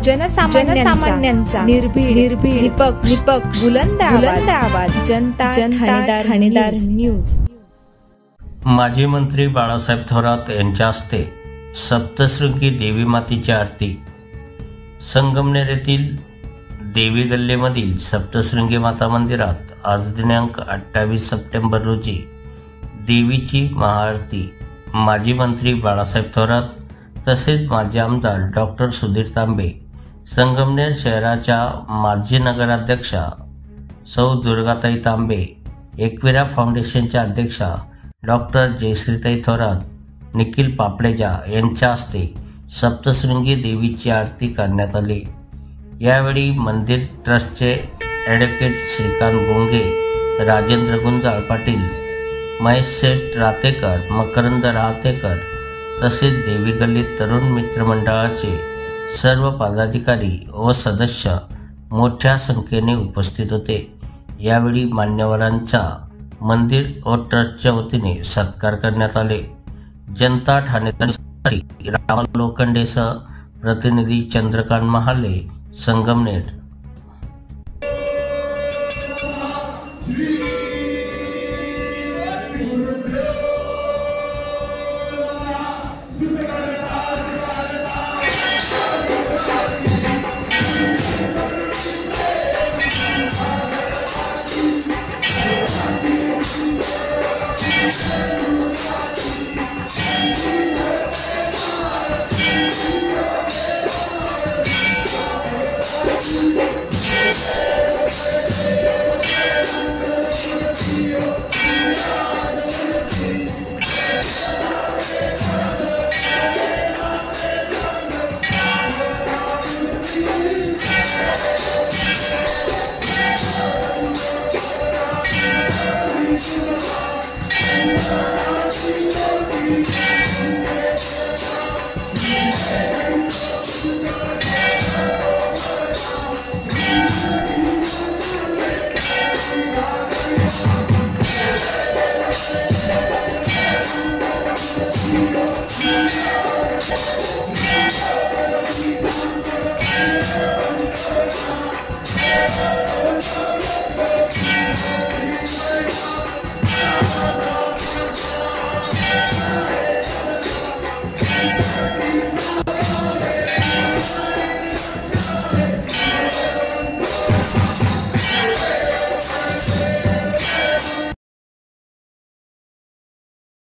जनसामान्यांचा निर्भीड निपक्ष बुलंद आवाज जनता ठाणेदार न्यूज। माजी मंत्री बाळासाहेब थोरात यांच्या हस्ते सप्तशृंगी देवी मातेची आरती। संगमनेर येथील देवी गल्लीमधील सप्तशृंगी माता मंदिरात आज दिनांक 28 सप्टेंबर रोजी देवीची महाआरती माजी मंत्री बाळासाहेब थोरात तसेच माजी आमदार डॉक्टर सुधीर तांबे, संगमनेर शहराच्या माजी नगराध्यक्षा सौ दुर्गाताई तांबे, एकविरा फाउंडेशनच्या अध्यक्षा डॉक्टर जयश्रीताई थोरात, निखिल पापडेजा यांच्या हस्ते सप्तशृंगी देवीची आरती करण्यात आली। यावेळी मंदिर ट्रस्टचे ॲडव्होकेट श्रीकांत गोंगे, राजेंद्र गुंजाळ पाटील, महेश सेठ रातेकर, मकरंद राहतेकर तसेच देवी गल्ली तरुण मित्र मंडळाचे सर्व पदाधिकारी व सदस्य मोठ्या संख्येने उपस्थित होते। यावेळी मान्यवरांचा मंदिर व ट्रस्टच्या वतीने सत्कार करण्यात आले। जनता ठाणेदारसाठी राम लोखंडेसह प्रतिनिधी चंद्रकांत महाले, संगमनेर।